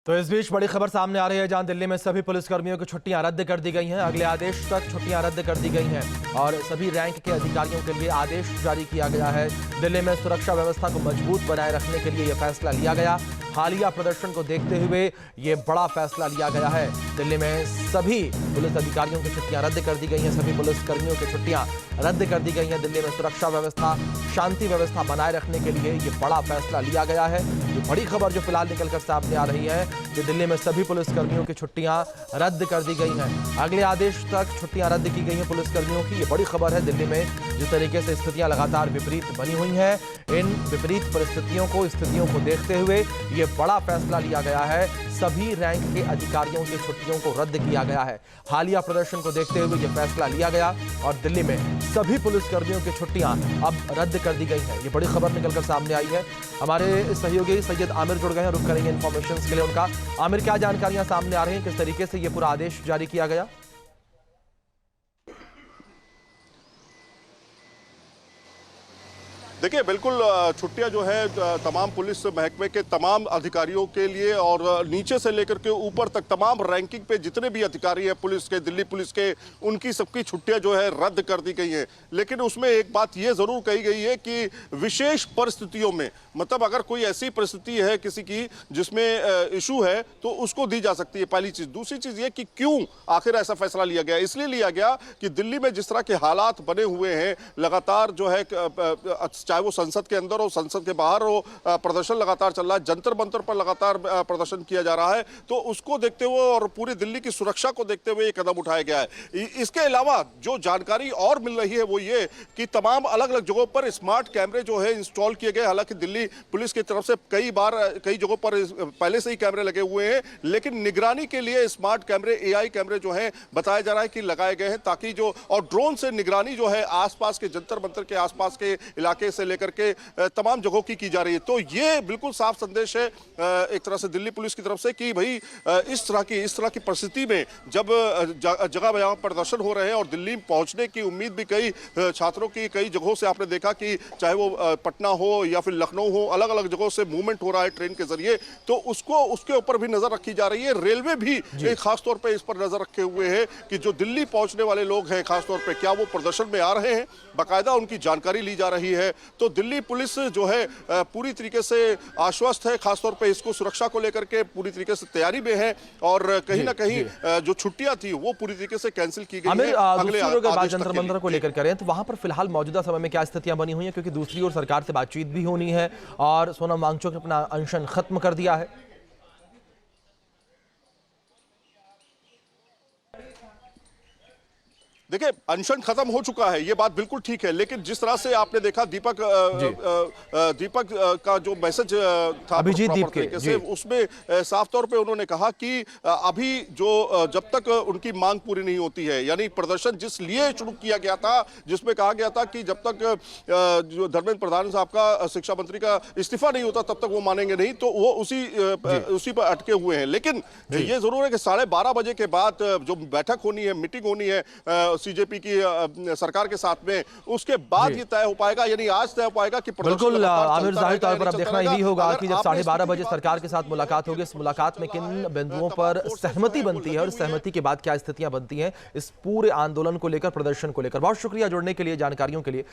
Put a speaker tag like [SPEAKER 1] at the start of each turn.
[SPEAKER 1] तो इस बीच बड़ी खबर सामने आ रही है, जहां दिल्ली में सभी पुलिसकर्मियों की छुट्टियां रद्द कर दी गई हैं। अगले आदेश तक छुट्टियां रद्द कर दी गई हैं और सभी रैंक के अधिकारियों के लिए आदेश जारी किया गया है। दिल्ली में सुरक्षा व्यवस्था को मजबूत बनाए रखने के लिए यह फैसला लिया गया। हालिया प्रदर्शन को देखते हुए ये बड़ा फैसला लिया गया है। दिल्ली में सभी पुलिस अधिकारियों की छुट्टियां रद्द कर दी गई हैं, सभी पुलिसकर्मियों की छुट्टियां रद्द कर दी गई हैं। दिल्ली में सुरक्षा व्यवस्था, शांति व्यवस्था बनाए रखने के लिए ये बड़ा फैसला लिया गया है। ये बड़ी खबर जो फिलहाल निकलकर सामने आ रही है कि दिल्ली में सभी पुलिसकर्मियों की छुट्टियां रद्द कर दी गई हैं। अगले आदेश तक छुट्टियां रद्द की गई हैं पुलिसकर्मियों की। ये बड़ी खबर है। दिल्ली में जिस तरीके से स्थितियां लगातार विपरीत बनी हुई हैं, इन विपरीत परिस्थितियों को, स्थितियों को देखते हुए ये बड़ा फैसला लिया गया है। सभी रैंक के अधिकारियों की छुट्टियों को रद्द किया गया है। हालिया प्रदर्शन को देखते हुए यह फैसला लिया गया और दिल्ली में सभी पुलिसकर्मियों की छुट्टियां अब रद्द कर दी गई हैं। ये बड़ी खबर निकलकर सामने आई है। हमारे सहयोगी सैयद आमिर जुड़ गए हैं, रुक करेंगे इन्फॉर्मेशन के लिए उनका। आमिर, क्या जानकारियां सामने आ रही हैं, किस तरीके से यह पूरा आदेश जारी किया गया?
[SPEAKER 2] देखिए, बिल्कुल छुट्टियां जो है तमाम पुलिस महकमे के तमाम अधिकारियों के लिए और नीचे से लेकर के ऊपर तक तमाम रैंकिंग पे जितने भी अधिकारी हैं पुलिस के, दिल्ली पुलिस के, उनकी सबकी छुट्टियां जो है रद्द कर दी गई हैं। लेकिन उसमें एक बात ये ज़रूर कही गई है कि विशेष परिस्थितियों में, मतलब अगर कोई ऐसी परिस्थिति है किसी की जिसमें इशू है तो उसको दी जा सकती है, पहली चीज़। दूसरी चीज़ ये कि क्यों आखिर ऐसा फैसला लिया गया? इसलिए लिया गया कि दिल्ली में जिस तरह के हालात बने हुए हैं, लगातार जो है चाहे वो संसद के अंदर हो, संसद के बाहर हो, प्रदर्शन लगातार चल रहा है, जंतर मंतर पर लगातार प्रदर्शन किया जा रहा है, तो उसको देखते हुए और पूरी दिल्ली की सुरक्षा को देखते हुए ये कदम उठाया गया है। इसके अलावा जो जानकारी और मिल रही है वो ये कि तमाम अलग अलग जगहों पर स्मार्ट कैमरे जो है इंस्टॉल किए गए। हालांकि दिल्ली पुलिस की तरफ से कई बार कई जगहों पर पहले से ही कैमरे लगे हुए हैं, लेकिन निगरानी के लिए स्मार्ट कैमरे, एआई कैमरे जो है बताया जा रहा है कि लगाए गए हैं, ताकि जो और ड्रोन से निगरानी जो है आसपास के जंतर मंतर के आसपास के इलाके से लेकर के तमाम जगहों की जा रही है। तो ये बिल्कुल साफ संदेश है एक तरह से दिल्ली पुलिस की तरफ से कि भाई इस तरह की परिस्थिति में जब जगह जगह प्रदर्शन हो रहे हैं और दिल्ली पहुंचने की उम्मीद भी कई छात्रों की कई जगहों से आपने देखा कि चाहे वो पटना हो या फिर लखनऊ हो, अलग अलग जगहों से मूवमेंट हो रहा है ट्रेन के जरिए, तो उसके ऊपर भी नजर रखी जा रही है। रेलवे भी खास तौर पर इस पर नजर रखे हुए है कि जो दिल्ली पहुंचने वाले लोग हैं खासतौर पर क्या वो प्रदर्शन में आ रहे हैं, बाकायदा उनकी जानकारी ली जा रही है। तो दिल्ली पुलिस जो है पूरी तरीके से आश्वस्त है, खासतौर पे इसको सुरक्षा को लेकर के पूरी तरीके से तैयारी में है और कहीं ना कहीं जो छुट्टियां थी वो पूरी तरीके से कैंसिल की गई है।
[SPEAKER 1] अगले जंतर मंतर को लेकर करें तो वहां पर फिलहाल मौजूदा समय में क्या स्थितियां बनी हुई हैं, क्योंकि दूसरी ओर सरकार से बातचीत भी होनी है और सोनम वांगचुक ने अपना अनशन खत्म कर दिया है।
[SPEAKER 2] देखिए, अनशन खत्म हो चुका है, ये बात बिल्कुल ठीक है, लेकिन जिस तरह से आपने देखा दीपक का जो मैसेज था
[SPEAKER 1] अभिजीत दीप के
[SPEAKER 2] से, उसमें साफ तौर पे उन्होंने कहा कि अभी जो जब तक उनकी मांग पूरी नहीं होती है, यानी प्रदर्शन जिस लिए शुरू किया गया था, जिसमें कहा गया था कि जब तक जो धर्मेंद्र प्रधान साहब का, शिक्षा मंत्री का इस्तीफा नहीं होता तब तक वो मानेंगे नहीं, तो वो उसी पर अटके हुए हैं। लेकिन ये जरूर है कि 12:30 बजे के बाद जो बैठक होनी है, मीटिंग होनी है सीजेपी की सरकार के साथ में, उसके बाद ये तय हो पाएगा, यानी आज तय हो पाएगा कि
[SPEAKER 1] बिल्कुल आमिर, जाहिर तौर पर अब देखना यही होगा कि जब 12:30 बजे सरकार के साथ मुलाकात होगी, इस मुलाकात में किन बिंदुओं पर सहमति बनती है और सहमति के बाद क्या स्थितियां बनती हैं इस पूरे आंदोलन को लेकर, प्रदर्शन को लेकर। बहुत शुक्रिया जुड़ने के लिए, जानकारियों के लिए।